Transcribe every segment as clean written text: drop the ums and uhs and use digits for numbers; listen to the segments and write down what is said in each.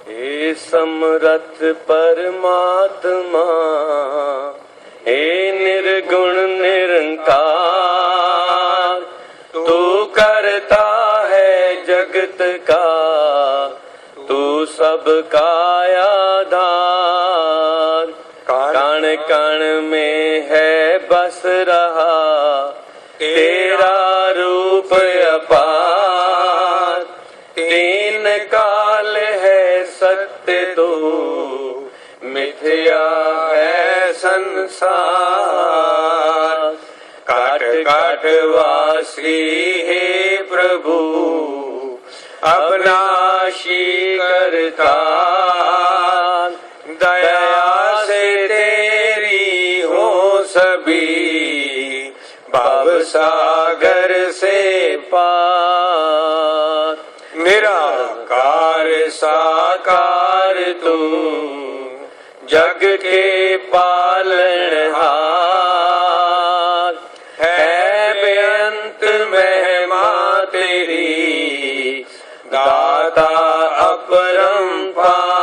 हे समरथ परमात्मा, हे निर्गुण निरंकार, तू करता है जगत का, तू सबका आधार। कण कण में है बस रहा तेरा रूप अपार। तीन काल है सत्य तो मिथ्या है संसार। काट काट वासी हे प्रभु, अविनाशी करता। दया से तेरी हो सभी, भव सागर से पार। निराकार साकार तू, जग के पालनहार। है बेअंत महिमा तेरी, दाता अपरंपार।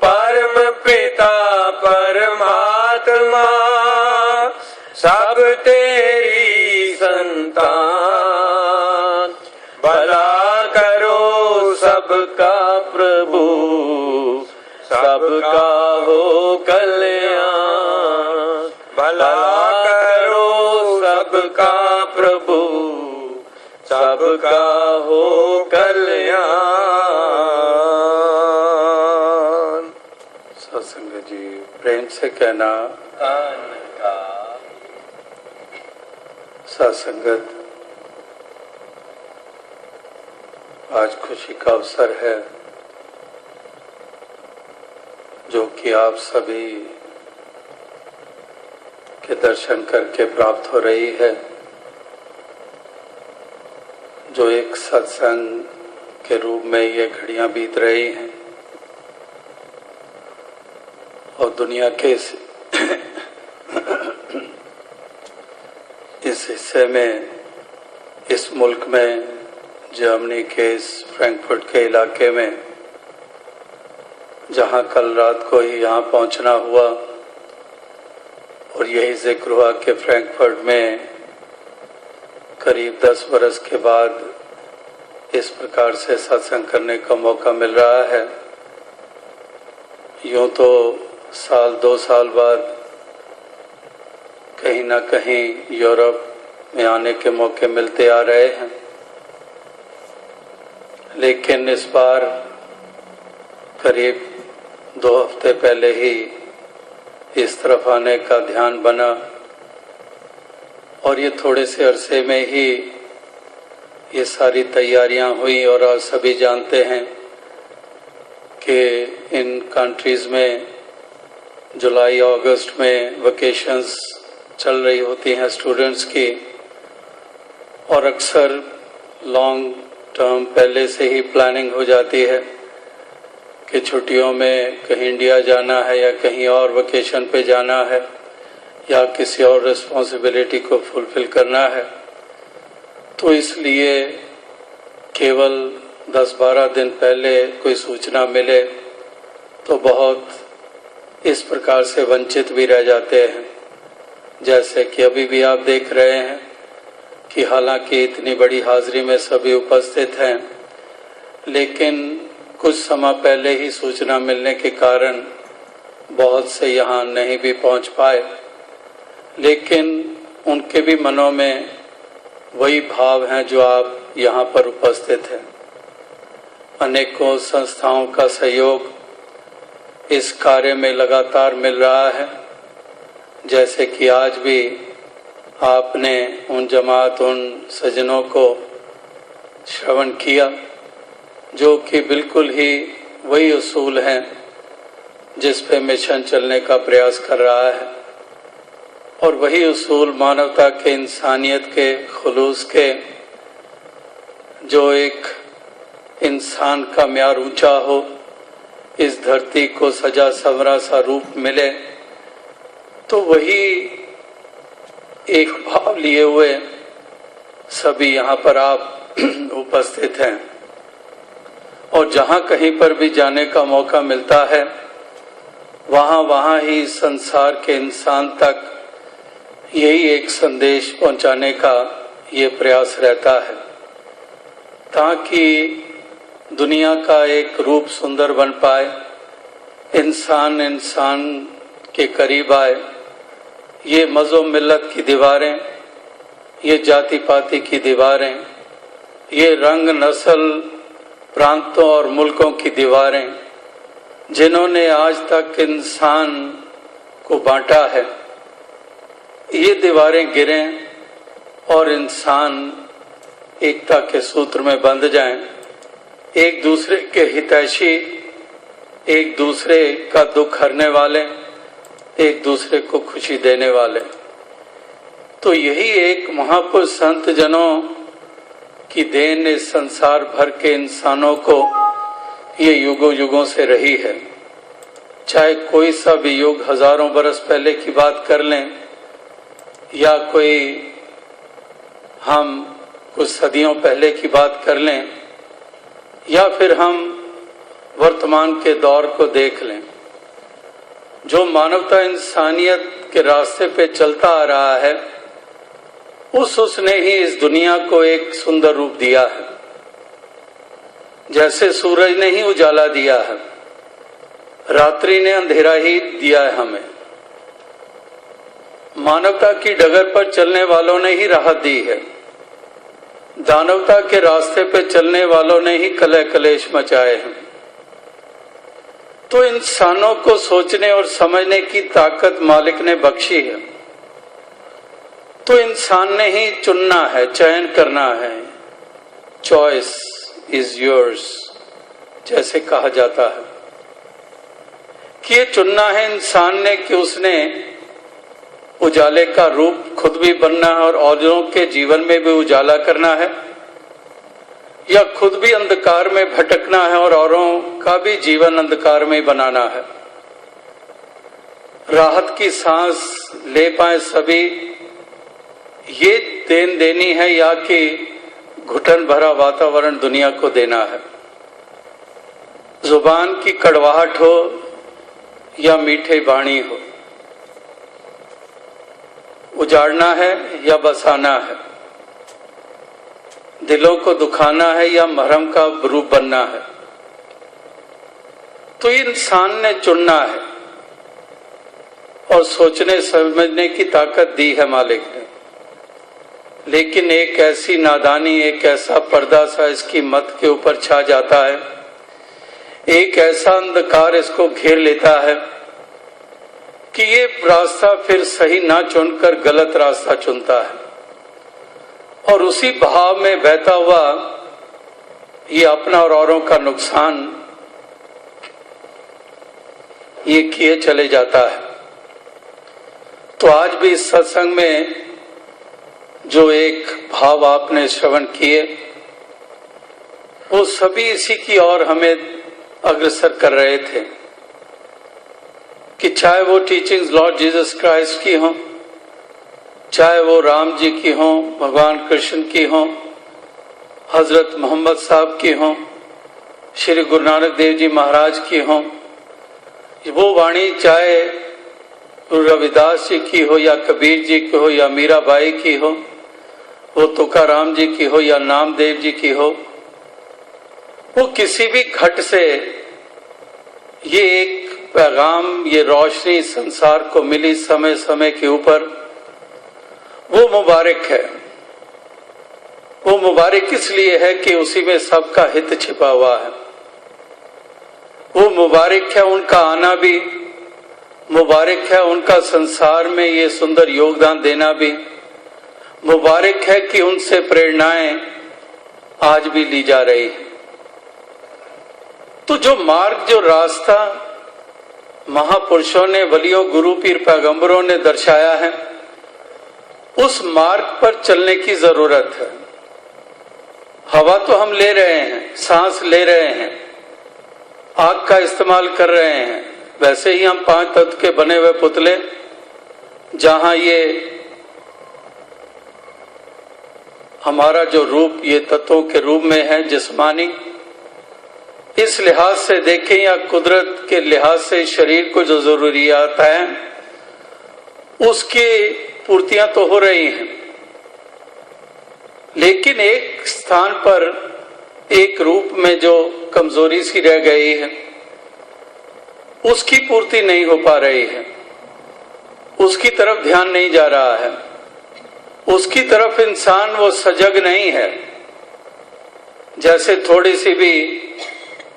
परम पिता परमात्मा, सब तेरी संतान। भला करो सबका प्रभु, सबका हो कल्याण। भला करो सबका प्रभु, सबका हो कल्याण। सत्संग जी प्रेम से कहना सत्संगत, आज खुशी का अवसर है जो कि आप सभी के दर्शन करके प्राप्त हो रही है। जो एक सत्संग के रूप में ये घड़ियां बीत रही हैं और दुनिया के इस हिस्से में, इस मुल्क में, जर्मनी के इस फ्रैंकफर्ट के इलाके में, जहां कल रात को ही यहाँ पहुंचना हुआ और यही जिक्र हुआ कि फ्रैंकफर्ट में करीब 10 बरस के बाद इस प्रकार से सत्संग करने का मौका मिल रहा है। यूं तो साल 2 साल बाद कहीं ना कहीं यूरोप में आने के मौके मिलते आ रहे हैं, लेकिन इस बार करीब 2 हफ्ते पहले ही इस तरफ आने का ध्यान बना और ये थोड़े से अरसे में ही ये सारी तैयारियां हुई। और आप सभी जानते हैं कि इन कंट्रीज में जुलाई अगस्त में वेकेशंस चल रही होती हैं स्टूडेंट्स की, और अक्सर लॉन्ग टर्म पहले से ही प्लानिंग हो जाती है कि छुट्टियों में कहीं इंडिया जाना है या कहीं और वेकेशन पे जाना है या किसी और रिस्पॉन्सिबिलिटी को फुलफिल करना है। तो इसलिए केवल 10-12 दिन पहले कोई सूचना मिले तो बहुत इस प्रकार से वंचित भी रह जाते हैं। जैसे कि अभी भी आप देख रहे हैं कि हालांकि इतनी बड़ी हाजिरी में सभी उपस्थित हैं, लेकिन कुछ समय पहले ही सूचना मिलने के कारण बहुत से यहाँ नहीं भी पहुँच पाए, लेकिन उनके भी मनों में वही भाव हैं जो आप यहाँ पर उपस्थित हैं। अनेकों संस्थाओं का सहयोग इस कार्य में लगातार मिल रहा है। जैसे कि आज भी आपने उन जमात, उन सज्जनों को श्रवण किया जो कि बिल्कुल ही वही उसूल हैं जिस पे मिशन चलने का प्रयास कर रहा है, और वही उसूल मानवता के, इंसानियत के, खुलूस के, जो एक इंसान का म्यार ऊंचा हो, इस धरती को सजा संवरा सा रूप मिले, तो वही एक भाव लिए हुए सभी यहाँ पर आप उपस्थित हैं। और जहाँ कहीं पर भी जाने का मौका मिलता है वहाँ ही संसार के इंसान तक यही एक संदेश पहुँचाने का ये प्रयास रहता है, ताकि दुनिया का एक रूप सुंदर बन पाए, इंसान इंसान के करीब आए। ये मज़हब मिल्लत की दीवारें, ये जाति पाति की दीवारें, ये रंग नस्ल प्रांतों और मुल्कों की दीवारें जिन्होंने आज तक इंसान को बांटा है, ये दीवारें गिरें और इंसान एकता के सूत्र में बंध जाएं, एक दूसरे के हितैषी, एक दूसरे का दुख हरने वाले, एक दूसरे को खुशी देने वाले। तो यही एक महापुरुष संत जनों की देन इस संसार भर के इंसानों को ये युगों युगों से रही है। चाहे कोई सा भी युग हजारों बरस पहले की बात कर लें या कोई हम कुछ सदियों पहले की बात कर लें या फिर हम वर्तमान के दौर को देख लें, जो मानवता इंसानियत के रास्ते पे चलता आ रहा है उसने ही इस दुनिया को एक सुंदर रूप दिया है। जैसे सूरज ने ही उजाला दिया है, रात्रि ने अंधेरा ही दिया है हमें, मानवता की डगर पर चलने वालों ने ही राहत दी है, दानवता के रास्ते पे चलने वालों ने ही कलह कलेश मचाए हैं। तो इंसानों को सोचने और समझने की ताकत मालिक ने बख्शी है, तो इंसान ने ही चुनना है, चयन करना है। चॉइस इज योर्स, जैसे कहा जाता है कि ये चुनना है इंसान ने कि उसने उजाले का रूप खुद भी बनना है और औरों के जीवन में भी उजाला करना है, या खुद भी अंधकार में भटकना है और औरों का भी जीवन अंधकार में बनाना है। राहत की सांस ले पाए सभी, ये देन देनी है या कि घुटन भरा वातावरण दुनिया को देना है। जुबान की कड़वाहट हो या मीठे वाणी हो, उजाड़ना है या बसाना है, दिलों को दुखाना है या मरहम का रूप बनना है। तो इंसान ने चुनना है और सोचने समझने की ताकत दी है मालिक ने, लेकिन एक ऐसी नादानी, एक ऐसा पर्दा सा इसकी मत के ऊपर छा जाता है, एक ऐसा अंधकार इसको घेर लेता है कि ये रास्ता फिर सही ना चुनकर गलत रास्ता चुनता है और उसी बहाव में बहता हुआ ये अपना और औरों का नुकसान ये किए चले जाता है। तो आज भी इस सत्संग में जो एक भाव आपने श्रवण किए वो सभी इसी की ओर हमें अग्रसर कर रहे थे कि चाहे वो टीचिंग्स लॉर्ड जीसस क्राइस्ट की हों, चाहे वो राम जी की हों, भगवान कृष्ण की हों, हजरत मोहम्मद साहब की हों, श्री गुरु नानक देव जी महाराज की हों, वो वाणी चाहे रविदास जी की हो या कबीर जी की हो या मीराबाई की हो, वो तुकाराम जी की हो या नामदेव जी की हो, वो किसी भी घट से ये एक पैगाम, ये रोशनी संसार को मिली समय समय के ऊपर, वो मुबारक है। वो मुबारक इसलिए है कि उसी में सबका हित छिपा हुआ है। वो मुबारक है उनका आना भी, मुबारक है उनका संसार में ये सुंदर योगदान देना भी, मुबारक है कि उनसे प्रेरणाएं आज भी ली जा रही है। तो जो मार्ग, जो रास्ता महापुरुषों ने, वलियों, गुरु, पीर, पैगंबरों ने दर्शाया है, उस मार्ग पर चलने की जरूरत है। हवा तो हम ले रहे हैं, सांस ले रहे हैं, आग का इस्तेमाल कर रहे हैं, वैसे ही हम 5 तत्व के बने हुए पुतले, जहां ये हमारा जो रूप ये तत्वों के रूप में है जिस्मानी, इस लिहाज से देखें या कुदरत के लिहाज से शरीर को जो जरूरियात है उसकी पूर्तियां तो हो रही हैं, लेकिन एक स्थान पर एक रूप में जो कमजोरी सी रह गई है उसकी पूर्ति नहीं हो पा रही है, उसकी तरफ ध्यान नहीं जा रहा है, उसकी तरफ इंसान वो सजग नहीं है। जैसे थोड़ी सी भी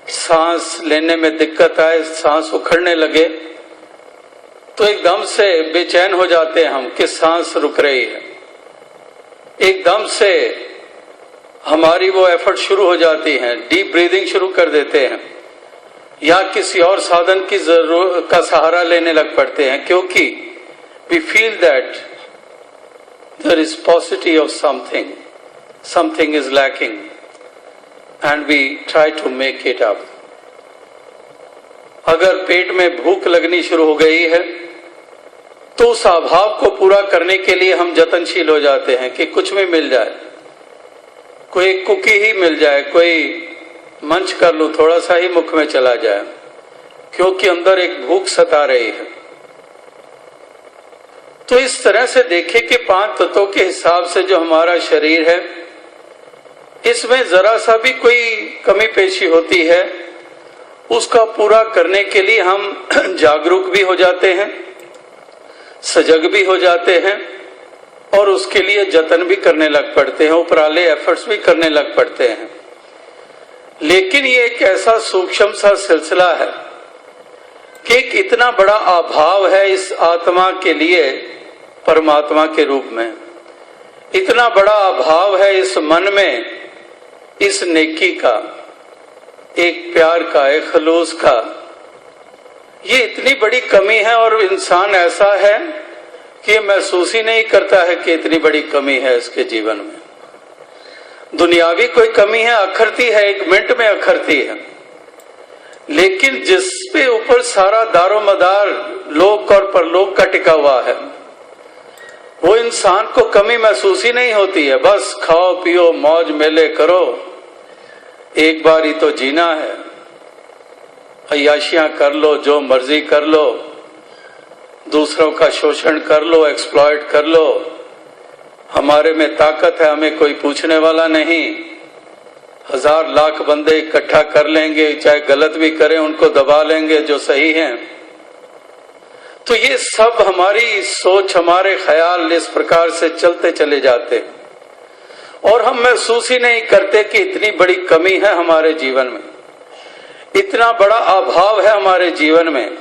सांस लेने में दिक्कत आए, सांस उखड़ने लगे तो एकदम से बेचैन हो जाते हैं हम कि सांस रुक रही है, एकदम से हमारी वो एफर्ट शुरू हो जाती है, डीप ब्रीदिंग शुरू कर देते हैं या किसी और साधन की जरूरत का सहारा लेने लग पड़ते हैं, क्योंकि we feel that there is possibility of something is lacking and we try to make it up. अगर पेट में भूख लगनी शुरू हो गई है तो उस अभाव को पूरा करने के लिए हम जतनशील हो जाते हैं कि कुछ भी मिल जाए, कोई कुकी ही मिल जाए, कोई मंच कर लूं, थोड़ा सा ही मुख में चला जाए, क्योंकि अंदर एक भूख सता रही है। तो इस तरह से देखें कि 5 तत्वों के हिसाब से जो हमारा शरीर है इसमें जरा सा भी कोई कमी पेशी होती है, उसका पूरा करने के लिए हम जागरूक भी हो जाते हैं, सजग भी हो जाते हैं और उसके लिए जतन भी करने लग पड़ते हैं, उपराले एफर्ट्स भी करने लग पड़ते हैं। लेकिन ये एक ऐसा सूक्ष्म सा सिलसिला है कि एक इतना बड़ा अभाव है इस आत्मा के लिए परमात्मा के रूप में, इतना बड़ा अभाव है इस मन में इस नेकी का, एक प्यार का, एक खलूस का, ये इतनी बड़ी कमी है और इंसान ऐसा है कि महसूस ही नहीं करता है कि इतनी बड़ी कमी है इसके जीवन में। दुनियावी कोई कमी है, अखरती है, 1 मिनट में अखरती है, लेकिन जिस पे ऊपर सारा दारोमदार लोक और परलोक का टिका हुआ है वो इंसान को कमी महसूस ही नहीं होती है। बस खाओ पियो मौज मेले करो, एक बार ही तो जीना है, अय्याशियां कर लो, जो मर्जी कर लो, दूसरों का शोषण कर लो, एक्सप्लॉइट कर लो, हमारे में ताकत है, हमें कोई पूछने वाला नहीं, 1000 लाख बंदे इकट्ठा कर लेंगे, चाहे गलत भी करें उनको दबा लेंगे जो सही हैं। तो ये सब हमारी सोच, हमारे ख्याल इस प्रकार से चलते चले जाते और हम महसूस ही नहीं करते कि इतनी बड़ी कमी है हमारे जीवन में, इतना बड़ा अभाव है हमारे जीवन में,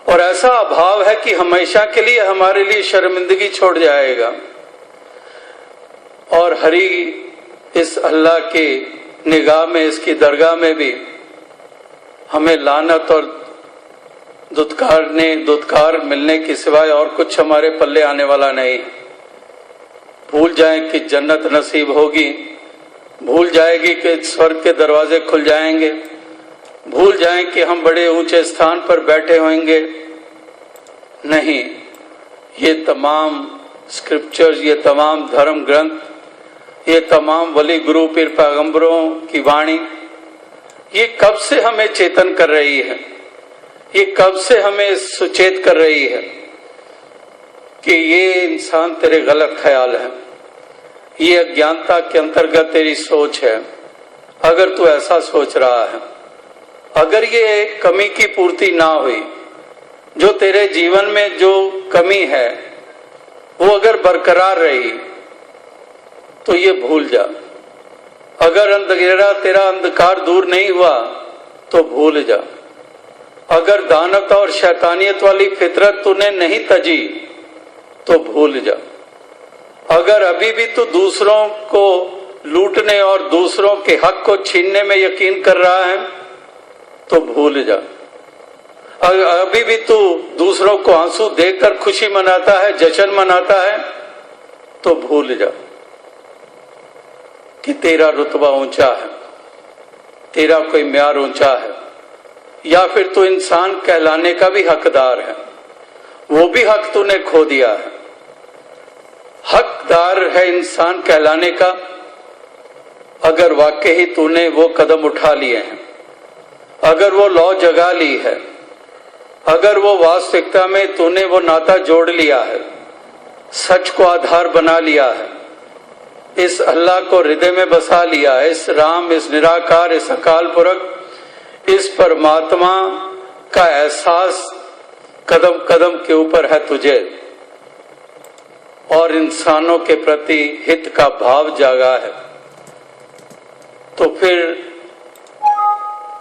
और ऐसा अभाव है कि हमेशा के लिए हमारे लिए शर्मिंदगी छोड़ जाएगा। और हरी इस अल्लाह की निगाह में, इसकी दरगाह में भी हमें लानत और दुत्कार मिलने के सिवाय और कुछ हमारे पल्ले आने वाला नहीं। भूल जाएं कि जन्नत नसीब होगी, भूल जाएगी कि स्वर्ग के दरवाजे खुल जाएंगे, भूल जाएं कि हम बड़े ऊंचे स्थान पर बैठे होंगे। नहीं, ये तमाम स्क्रिप्चर्स, ये तमाम धर्म ग्रंथ, ये तमाम वली गुरु पीर पैगंबरों की वाणी, ये कब से हमें चेतन कर रही है, ये कब से हमें सुचेत कर रही है कि ये इंसान तेरे गलत ख्याल है, ये अज्ञानता के अंतर्गत तेरी सोच है। अगर तू ऐसा सोच रहा है, अगर ये कमी की पूर्ति ना हुई, जो तेरे जीवन में जो कमी है वो अगर बरकरार रही तो ये भूल जा। अगर अंधेरा तेरा अंधकार दूर नहीं हुआ तो भूल जा। अगर दानत और शैतानियत वाली फितरत तूने नहीं तजी तो भूल जा। अगर अभी भी तू दूसरों को लूटने और दूसरों के हक को छीनने में यकीन कर रहा है तो भूल जा। अगर अभी भी तू दूसरों को आंसू देकर खुशी मनाता है, जश्न मनाता है तो भूल जा कि तेरा रुतबा ऊंचा है, तेरा कोई म्यार ऊंचा है, या फिर तू इंसान कहलाने का भी हकदार है, वो भी हक तूने खो दिया है। हकदार है इंसान कहलाने का अगर वाकई ही तूने वो कदम उठा लिए हैं, अगर वो लौ जगा ली है, अगर वो वास्तविकता में तूने वो नाता जोड़ लिया है, सच को आधार बना लिया है, इस अल्लाह को हृदय में बसा लिया है, इस राम, इस निराकार, इस अकाल पुरख, इस परमात्मा का एहसास कदम कदम के ऊपर है तुझे, और इंसानों के प्रति हित का भाव जागा है, तो फिर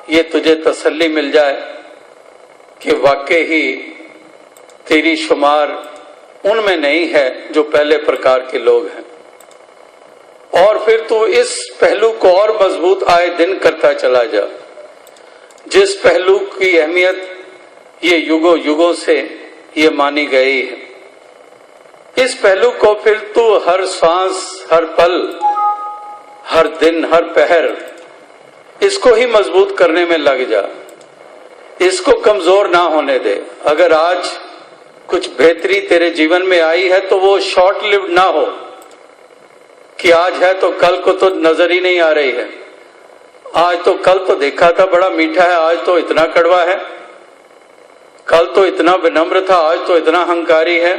ये तुझे तसल्ली मिल जाए कि वाकई ही तेरी शुमार उनमें नहीं है जो पहले प्रकार के लोग हैं। और फिर तू इस पहलू को और मजबूत आए दिन करता चला जा, जिस पहलू की अहमियत ये युगों युगों से ये मानी गई है। इस पहलू को फिर तू हर सांस, हर पल, हर दिन, हर पहर इसको ही मजबूत करने में लग जा, इसको कमजोर ना होने दे। अगर आज कुछ बेहतरी तेरे जीवन में आई है तो वो शॉर्ट लिव्ड ना हो कि आज है तो कल को तो नजर ही नहीं आ रही है, आज तो कल तो देखा था बड़ा मीठा है, आज तो इतना कड़वा है, कल तो इतना विनम्र था, आज तो इतना अहंकारी है,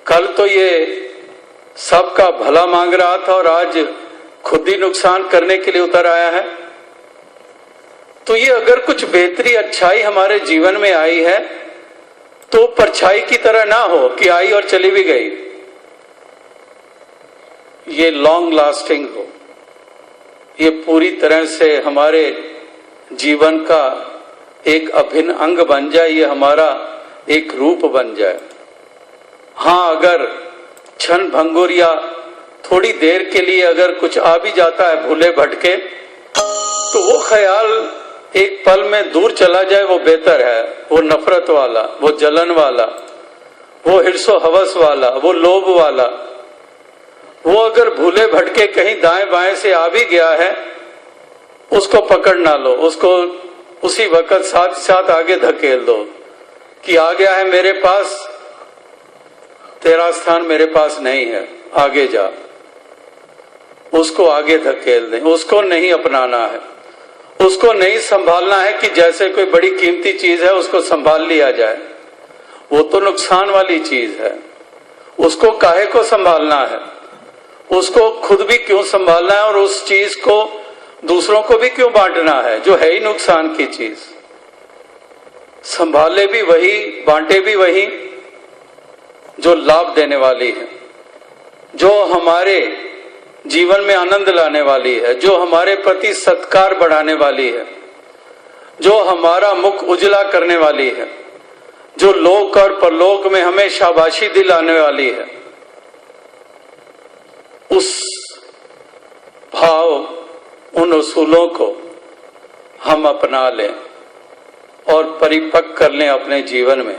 कल तो ये सबका भला मांग रहा था और आज खुद ही नुकसान करने के लिए उतर आया है। तो ये अगर कुछ बेहतरी, अच्छाई हमारे जीवन में आई है तो परछाई की तरह ना हो कि आई और चली भी गई, ये लॉन्ग लास्टिंग हो, ये पूरी तरह से हमारे जीवन का एक अभिन्न अंग बन जाए, ये हमारा एक रूप बन जाए। हाँ, अगर क्षण भंगुर या थोड़ी देर के लिए अगर कुछ आ भी जाता है भूले भटके, तो वो ख्याल एक पल में दूर चला जाए वो बेहतर है। वो नफरत वाला, वो जलन वाला, वो हिर्सो हवस वाला, वो लोभ वाला, वो अगर भूले भटके कहीं दाएं बाएं से आ भी गया है, उसको पकड़ ना लो, उसको उसी वक्त साथ साथ आगे धकेल दो कि आ गया है मेरे पास, तेरा स्थान मेरे पास नहीं है, आगे जा। उसको आगे धकेल दें, उसको नहीं अपनाना है, उसको नहीं संभालना है कि जैसे कोई बड़ी कीमती चीज है उसको संभाल लिया जाए, वो तो नुकसान वाली चीज है। उसको काहे को संभालना है, उसको खुद भी क्यों संभालना है और उस चीज को दूसरों को भी क्यों बांटना है जो है ही नुकसान की चीज। संभाले भी वही, बांटे भी वही जो लाभ देने वाली है, जो हमारे जीवन में आनंद लाने वाली है, जो हमारे प्रति सत्कार बढ़ाने वाली है, जो हमारा मुख उजला करने वाली है, जो लोक और परलोक में हमें शाबाशी दिलाने वाली है। उस भाव, उन उसूलों को हम अपना लें और परिपक्व कर लें अपने जीवन में।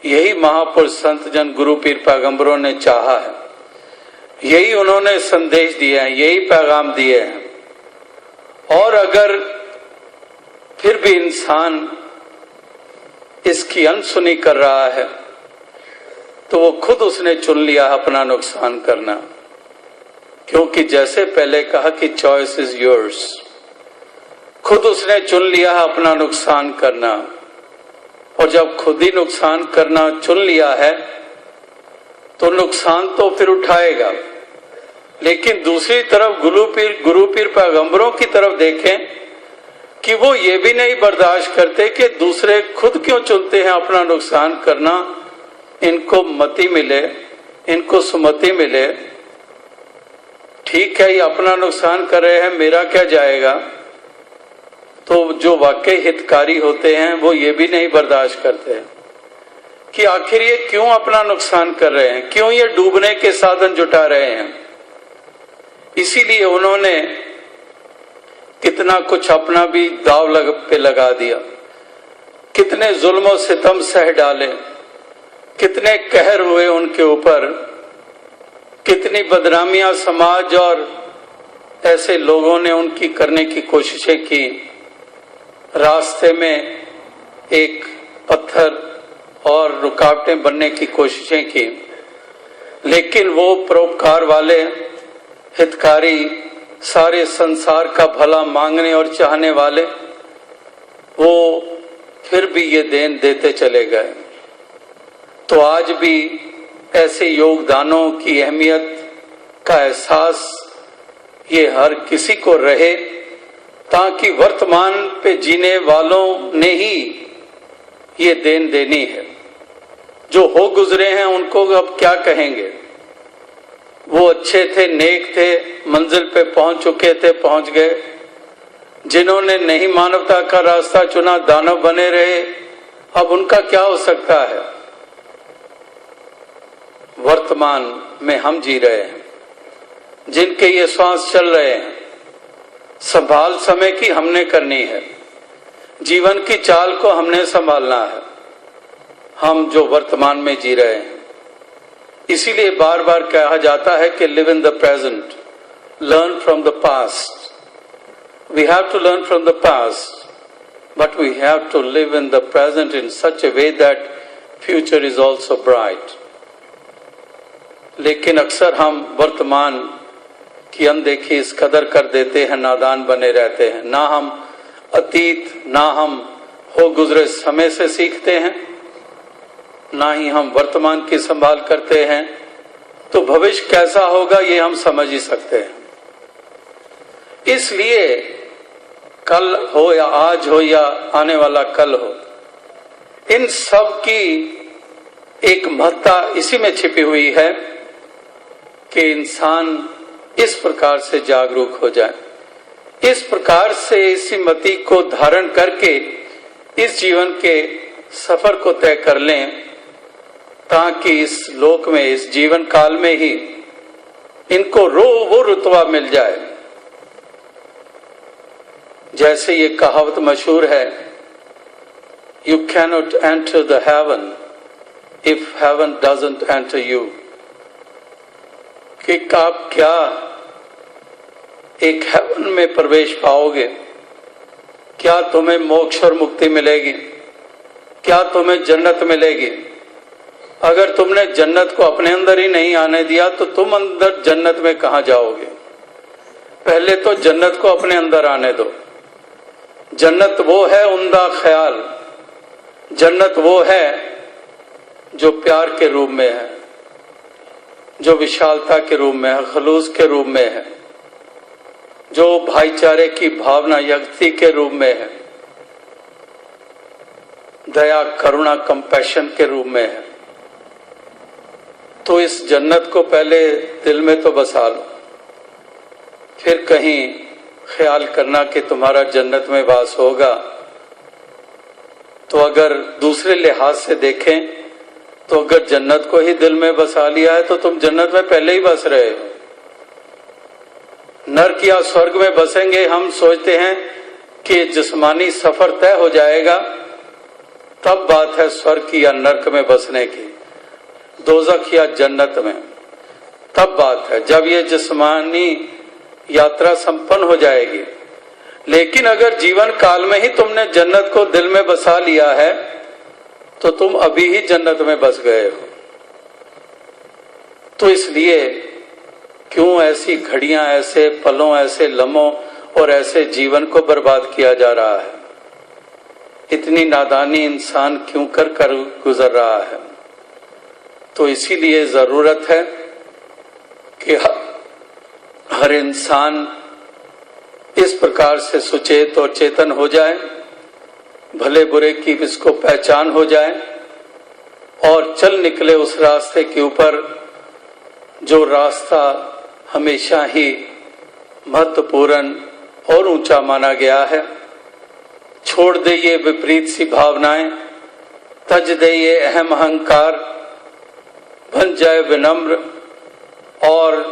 यही महापुरुष संत जन गुरु पीर पैगंबरों ने चाहा है, यही उन्होंने संदेश दिए हैं, यही पैगाम दिए हैं। और अगर फिर भी इंसान इसकी अनसुनी कर रहा है तो वो खुद उसने चुन लिया अपना नुकसान करना, क्योंकि जैसे पहले कहा कि चॉइस इज योर्स, खुद उसने चुन लिया अपना नुकसान करना। और जब खुद ही नुकसान करना चुन लिया है तो नुकसान तो फिर उठाएगा, लेकिन दूसरी तरफ गुरु पीर पैगंबरों की तरफ देखें कि वो ये भी नहीं बर्दाश्त करते कि दूसरे खुद क्यों चुनते हैं अपना नुकसान करना, इनको मति मिले, इनको सुमति मिले। ठीक है, ये अपना नुकसान कर रहे हैं, मेरा क्या जाएगा। तो जो वाकई हितकारी होते हैं वो ये भी नहीं बर्दाश्त करते हैं कि आखिर ये क्यों अपना नुकसान कर रहे हैं, क्यों ये डूबने के साधन जुटा रहे हैं। इसीलिए उन्होंने कितना कुछ अपना भी दाव पे लगा दिया, कितने जुल्म और सितम सह डाले, कितने कहर हुए उनके ऊपर, कितनी बदनामियां समाज और ऐसे लोगों ने उनकी करने की कोशिशें की। रास्ते में एक पत्थर और रुकावटें बनने की कोशिशें की, लेकिन वो परोपकार वाले, हितकारी सारे संसार का भला मांगने और चाहने वाले, वो फिर भी ये देन देते चले गए। तो आज भी ऐसे योगदानों की अहमियत का एहसास ये हर किसी को रहे, ताकि वर्तमान पे जीने वालों ने ही ये देन देनी है। जो हो गुजरे हैं उनको अब क्या कहेंगे। वो अच्छे थे, नेक थे, मंजिल पे पहुंच चुके थे, पहुंच गए। जिन्होंने नहीं मानवता का रास्ता चुना, दानव बने रहे, अब उनका क्या हो सकता है। वर्तमान में हम जी रहे हैं, जिनके ये श्वास चल रहे हैं, संभाल समय की हमने करनी है, जीवन की चाल को हमने संभालना है, हम जो वर्तमान में जी रहे हैं। इसीलिए बार बार कहा जाता है कि live in the present, learn from the past. We have to learn from the past, but we have to live in the present in such a way that future is also bright. लेकिन अक्सर हम वर्तमान की अनदेखी इस कदर कर देते हैं, नादान बने रहते हैं। ना हम अतीत, ना हम हो गुजरे समय से सीखते हैं, ना ही हम वर्तमान की संभाल करते हैं। तो भविष्य कैसा होगा ये हम समझ ही सकते हैं। इसलिए कल हो या आज हो या आने वाला कल हो, इन सब की एक महत्ता इसी में छिपी हुई है कि इंसान इस प्रकार से जागरूक हो जाए, इस प्रकार से इसी मति को धारण करके इस जीवन के सफर को तय कर लें, ताकि इस लोक में, इस जीवन काल में ही इनको वो रुतबा मिल जाए। जैसे ये कहावत मशहूर है, you cannot enter the heaven if heaven doesn't enter you. कि आप क्या एक हेवन में प्रवेश पाओगे, क्या तुम्हें मोक्ष और मुक्ति मिलेगी, क्या तुम्हें जन्नत मिलेगी। अगर तुमने जन्नत को अपने अंदर ही नहीं आने दिया तो तुम अंदर जन्नत में कहां जाओगे। पहले तो जन्नत को अपने अंदर आने दो। जन्नत वो है उम्दा ख्याल, जन्नत वो है जो प्यार के रूप में है, जो विशालता के रूप में है, खलूस के रूप में है, जो भाईचारे की भावना, यकती के रूप में है, दया, करुणा, कंपैशन के रूप में है। तो इस जन्नत को पहले दिल में तो बसा लो, फिर कहीं ख्याल करना कि तुम्हारा जन्नत में वास होगा। तो अगर दूसरे लिहाज से देखें तो अगर जन्नत को ही दिल में बसा लिया है तो तुम जन्नत में पहले ही बस रहे हो। नरक या स्वर्ग में बसेंगे, हम सोचते हैं कि जिस्मानी सफर तय हो जाएगा, तब बात है स्वर्ग की या नरक में बसने की, दोजख या जन्नत में, तब बात है जब ये जिस्मानी यात्रा संपन्न हो जाएगी। लेकिन अगर जीवन काल में ही तुमने जन्नत को दिल में बसा लिया है तो तुम अभी ही जन्नत में बस गए हो। तो इसलिए क्यों ऐसी घड़ियां, ऐसे पलों, ऐसे लम्हों और ऐसे जीवन को बर्बाद किया जा रहा है। इतनी नादानी इंसान क्यों कर गुजर रहा है। तो इसीलिए जरूरत है कि हर इंसान इस प्रकार से सुचेत और चेतन हो जाए, भले बुरे की इसको पहचान हो जाए और चल निकले उस रास्ते के ऊपर जो रास्ता हमेशा ही महत्वपूर्ण और ऊंचा माना गया है। छोड़ दे ये विपरीत सी भावनाएं, तज दे ये अहम अहंकार, बन जाए विनम्र और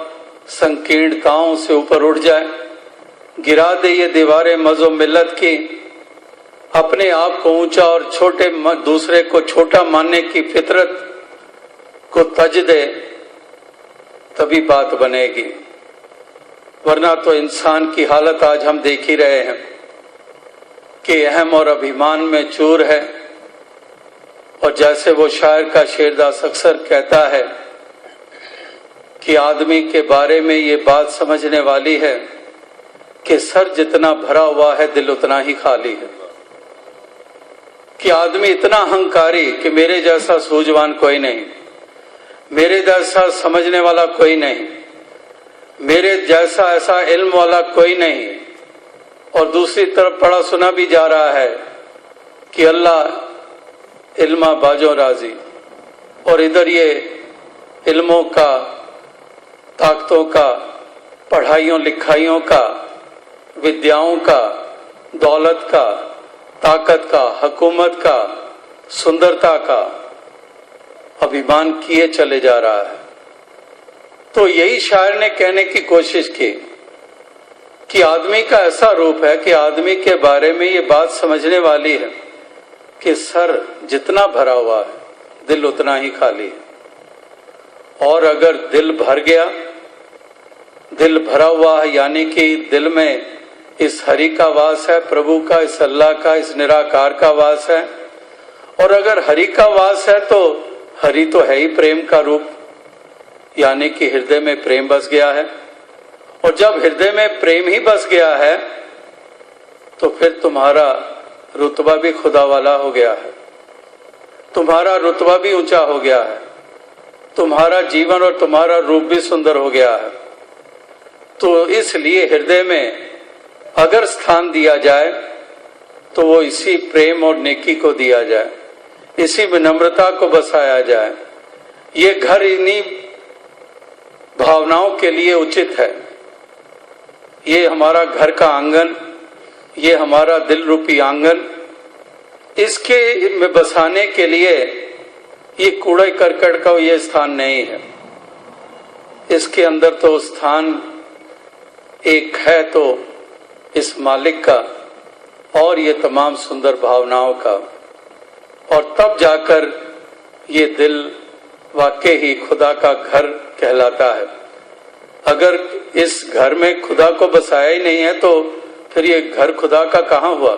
संकीर्णताओं से ऊपर उठ जाए, गिरा दे ये दीवारें मज़ो मिल्लत की, अपने आप को ऊंचा और छोटे दूसरे को छोटा मानने की फितरत को तज दे, तभी बात बनेगी। वरना तो इंसान की हालत आज हम देख ही रहे हैं कि अहम और अभिमान में चूर है। और जैसे वो शायर का शेरदास अक्सर कहता है कि आदमी के बारे में ये बात समझने वाली है कि सर जितना भरा हुआ है दिल उतना ही खाली है, कि आदमी इतना अहंकारी कि मेरे जैसा सूझवान कोई नहीं, मेरे जैसा समझने वाला कोई नहीं, मेरे जैसा ऐसा इल्म वाला कोई नहीं। और दूसरी तरफ पढ़ा सुना भी जा रहा है कि अल्लाह इल्मा बाजो राजी, और इधर ये इल्मों का, ताकतों का, पढ़ाइयों लिखाइयों का, विद्याओं का, दौलत का, ताकत का, हुकूमत का, सुंदरता का अभिमान किए चले जा रहा है। तो यही शायर ने कहने की कोशिश की कि आदमी का ऐसा रूप है कि आदमी के बारे में ये बात समझने वाली है कि सर जितना भरा हुआ है दिल उतना ही खाली है। और अगर दिल भर गया, दिल भरा हुआ है यानी कि दिल में इस हरि का वास है, प्रभु का, इस अल्लाह का, इस निराकार का वास है। और अगर हरि का वास है तो हरि तो है ही प्रेम का रूप, यानी कि हृदय में प्रेम बस गया है। और जब हृदय में प्रेम ही बस गया है तो फिर तुम्हारा रुतबा भी खुदा वाला हो गया है, तुम्हारा रुतबा भी ऊंचा हो गया है, तुम्हारा जीवन और तुम्हारा रूप भी सुंदर हो गया है। तो इसलिए हृदय में अगर स्थान दिया जाए तो वो इसी प्रेम और नेकी को दिया जाए, इसी विनम्रता को बसाया जाए। ये घर इन्हीं भावनाओं के लिए उचित है। ये हमारा घर का आंगन, ये हमारा दिल रूपी आंगन, इसके में बसाने के लिए ये कूड़े करकट का ये स्थान नहीं है। इसके अंदर तो स्थान एक है तो इस मालिक का और ये तमाम सुंदर भावनाओं का। और तब जाकर ये दिल वाकई ही खुदा का घर कहलाता है। अगर इस घर में खुदा को बसाया ही नहीं है तो फिर ये घर खुदा का कहाँ हुआ?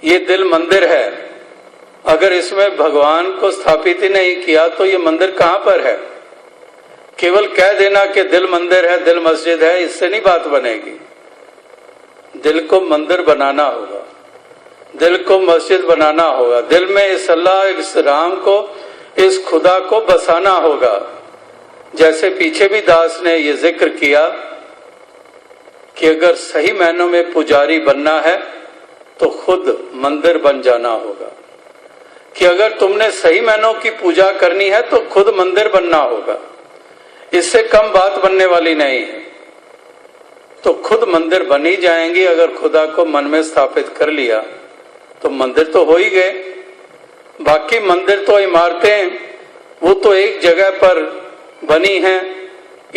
ये दिल मंदिर है, अगर इसमें भगवान को स्थापित ही नहीं किया तो ये मंदिर कहाँ पर है? केवल कह देना कि दिल मंदिर है, दिल मस्जिद है, इससे नहीं बात बनेगी। दिल को मंदिर बनाना होगा, दिल को मस्जिद बनाना होगा, दिल में इस अल्लाह, इस राम को, इस खुदा को बसाना होगा। जैसे पीछे भी दास ने ये जिक्र किया कि अगर सही मायनों में पुजारी बनना है तो खुद मंदिर बन जाना होगा, कि अगर तुमने सही मायनों की पूजा करनी है तो खुद मंदिर बनना होगा। इससे कम बात बनने वाली नहीं है। तो खुद मंदिर बन ही जाएंगी। अगर खुदा को मन में स्थापित कर लिया तो मंदिर तो हो ही गए। बाकी मंदिर तो इमारतें वो तो एक जगह पर बनी हैं,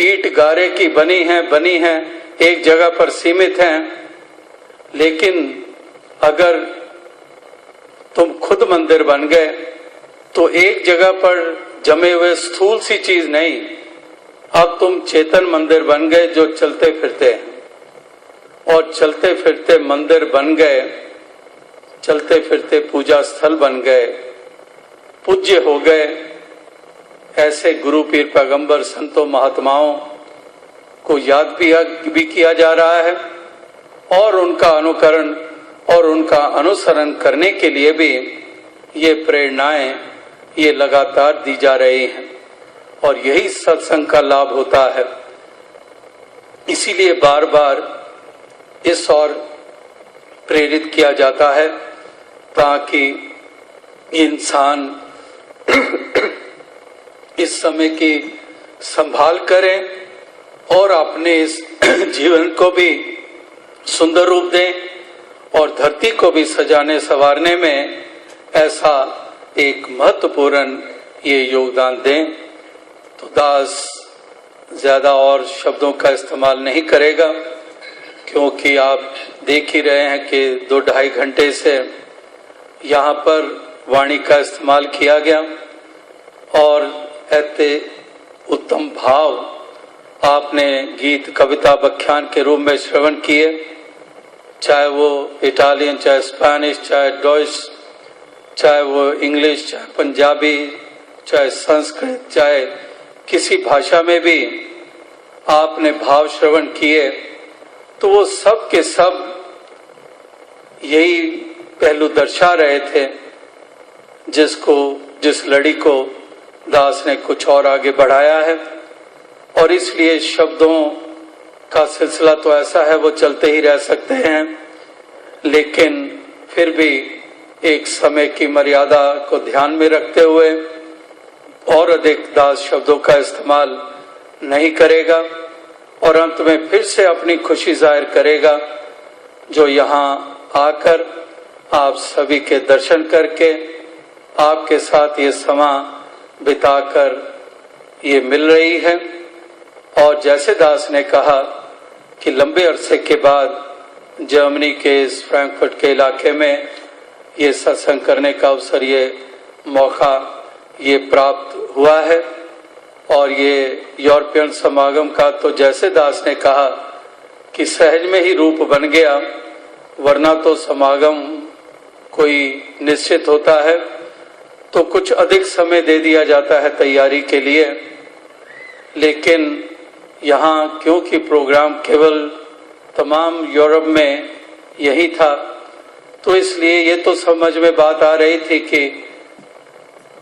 ईंट गारे की बनी हैं, एक जगह पर सीमित हैं। लेकिन अगर तुम खुद मंदिर बन गए तो एक जगह पर जमे हुए स्थूल सी चीज नहीं, अब तुम चेतन मंदिर बन गए जो चलते फिरते हैं। और चलते फिरते मंदिर बन गए, चलते फिरते पूजा स्थल बन गए, पूज्य हो गए। ऐसे गुरु पीर पैगंबर संतों महात्माओं को याद भी किया जा रहा है और उनका अनुकरण और उनका अनुसरण करने के लिए भी ये प्रेरणाएं ये लगातार दी जा रही हैं। और यही सत्संग का लाभ होता है। इसीलिए बार बार इस और प्रेरित किया जाता है ताकि इंसान इस समय की संभाल करें और अपने इस जीवन को भी सुंदर रूप दें और धरती को भी सजाने संवारने में ऐसा एक महत्वपूर्ण ये योगदान दें। तो दास ज्यादा और शब्दों का इस्तेमाल नहीं करेगा, क्योंकि आप देख ही रहे हैं कि 2-2.5 घंटे से यहाँ पर वाणी का इस्तेमाल किया गया और ऐसे उत्तम भाव आपने गीत, कविता, व्याख्यान के रूप में श्रवण किए, चाहे वो इटालियन, चाहे स्पेनिश, चाहे डॉइच, चाहे वो इंग्लिश, चाहे पंजाबी, चाहे संस्कृत, चाहे किसी भाषा में भी आपने भाव श्रवण किए तो वो सब के सब यही पहलू दर्शा रहे थे, जिस लड़ी को दास ने कुछ और आगे बढ़ाया है। और इसलिए शब्दों का सिलसिला तो ऐसा है, वो चलते ही रह सकते हैं, लेकिन फिर भी एक समय की मर्यादा को ध्यान में रखते हुए और अधिक दास शब्दों का इस्तेमाल नहीं करेगा और अंत में फिर से अपनी खुशी जाहिर करेगा जो यहाँ आकर आप सभी के दर्शन करके आपके साथ ये समा बिताकर ये मिल रही है। और जैसे दास ने कहा कि लंबे अरसे के बाद जर्मनी के इस फ्रैंकफर्ट के इलाके में ये सत्संग करने का अवसर, ये मौका ये प्राप्त हुआ है। और ये यूरोपियन समागम का तो जैसे दास ने कहा कि सहज में ही रूप बन गया, वरना तो समागम कोई निश्चित होता है तो कुछ अधिक समय दे दिया जाता है तैयारी के लिए, लेकिन यहाँ क्योंकि प्रोग्राम केवल तमाम यूरोप में यही था, तो इसलिए ये तो समझ में बात आ रही थी कि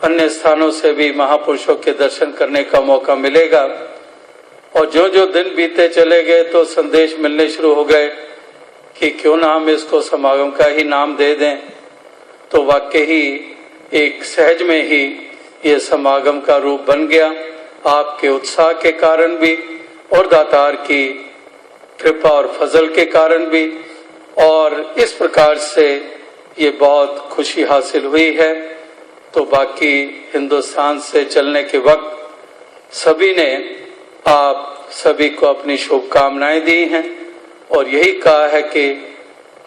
अन्य स्थानों से भी महापुरुषों के दर्शन करने का मौका मिलेगा। और जो जो दिन बीते चले गए तो संदेश मिलने शुरू हो गए कि क्यों ना हम इसको समागम का ही नाम दे दें। तो वाकई ही एक सहज में ही ये समागम का रूप बन गया, आपके उत्साह के कारण भी और दातार की कृपा और फजल के कारण भी। और इस प्रकार से ये बहुत खुशी हासिल हुई है। तो बाकी हिंदुस्तान से चलने के वक्त सभी ने आप सभी को अपनी शुभकामनाएं दी हैं और यही कहा है कि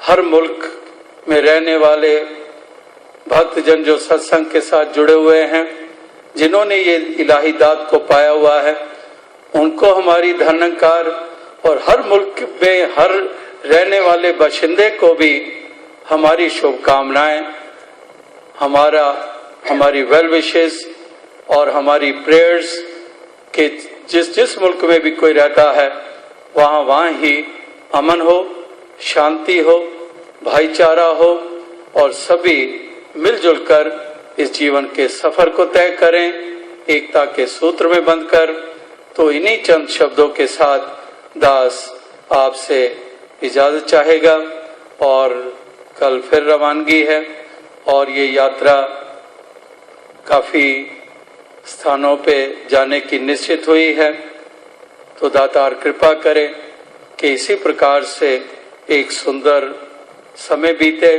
हर मुल्क में रहने वाले भक्तजन जो सत्संग के साथ जुड़े हुए हैं, जिन्होंने ये इलाही दात को पाया हुआ है, उनको हमारी धन्यकार, और हर मुल्क में हर रहने वाले बाशिंदे को भी हमारी शुभकामनाएं, हमारी वेल विशेस और हमारी प्रेयर्स कि जिस मुल्क में भी कोई रहता है वहाँ ही अमन हो, शांति हो, भाईचारा हो और सभी मिलजुल कर इस जीवन के सफर को तय करें एकता के सूत्र में बंधकर। तो इन्हीं चंद शब्दों के साथ दास आपसे इजाजत चाहेगा और कल फिर रवानगी है और ये यात्रा काफी स्थानों पे जाने की निश्चित हुई है। तो दातार कृपा करे कि इसी प्रकार से एक सुंदर समय बीते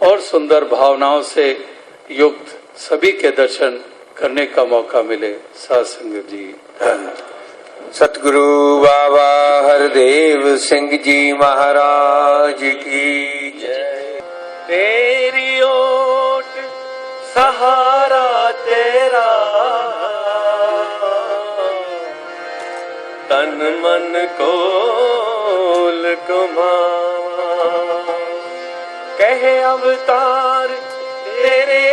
और सुंदर भावनाओं से युक्त सभी के दर्शन करने का मौका मिले। साध संगत जी धन्यवाद। सतगुरु बाबा हरदेव सिंह जी महाराज की जय। तेरी ओट सहारा तेरा, तन मन कोल कुमावा, कहे अवतार तेरे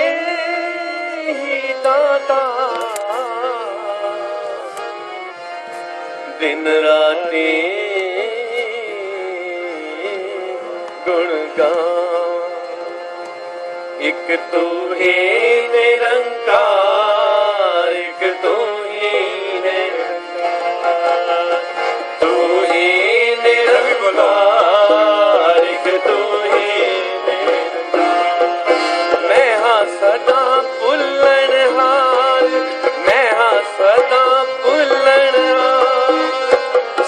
ही दाता, दिन राती गुण गावा। एक तू ही निरंकार, एक तू ही निरंकार, तू ही निरंकार, एक तू ही निरंकार। मैं हाँ सदा पुल्लनहार, मैं हाँ सदा पुल्लनहार,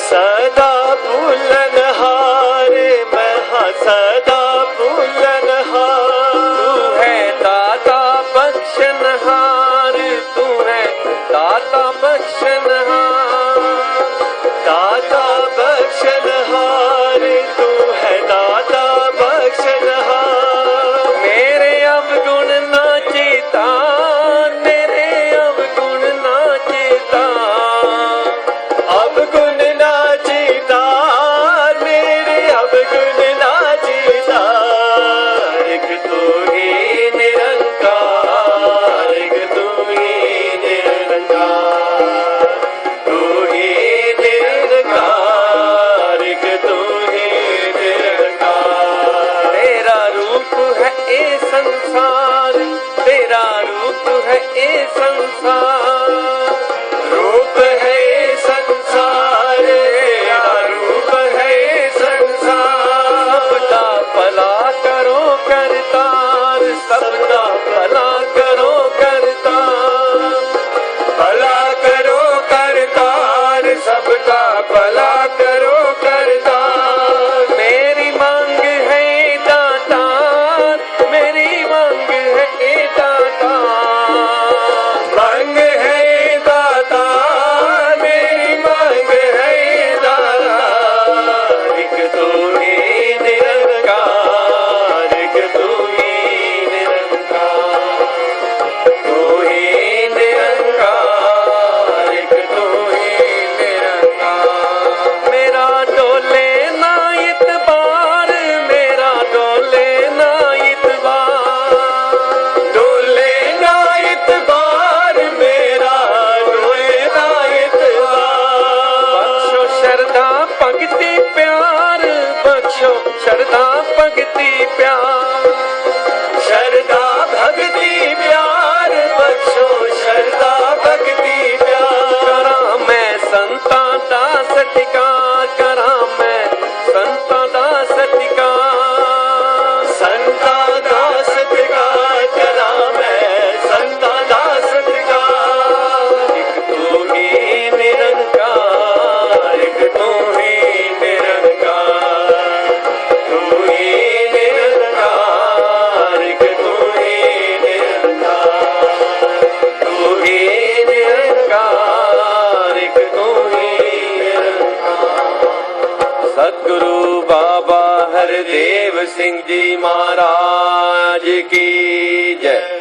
सदा पुल्लनहार, मैं हाँ सदा पुल्लनहार। तू है दाता बख्शनहार, तू है दाता बख्शनहार, ये संसार, रूप है ये संसार, तेरा रूप है ये संसार। सबका भला करो करतार, सबका भला करो करतार, भला करो करतार, सबका भला करो करतार। मेरी मांग है दातार, मेरी मांग है ए दातार, मांग है दातार, मेरी मांग है दातार। एक तू ही निरंकार, एक तू ही निरंकार, तू ही निरंकार, एक तू ही निरंकार। मेरा डोले ना इतबार, मेरा डोले ना इतबार, डोले ना इतबार, मेरा डोले ना इतबार। बख्शो शरदा भगति प्यार, बख्शो शरदा भगति प्यार, शरदा भगति प्यार, बख्शो शरदा भगति प्यार। करा मैं संता दा सत्कार, करा मैं संता दा सत्कार, संता दा सत्कार, करा मैं संता दा सत्कार। एक तू ही निरंकार, एक तू ही निरंकार, तू ही निरंकार, एक तू ही निरंकार, तू ही निरंकार, एक तू ही निरंकार। सतगुरु बाबा हरदेव सिंह जी महाराज की जय।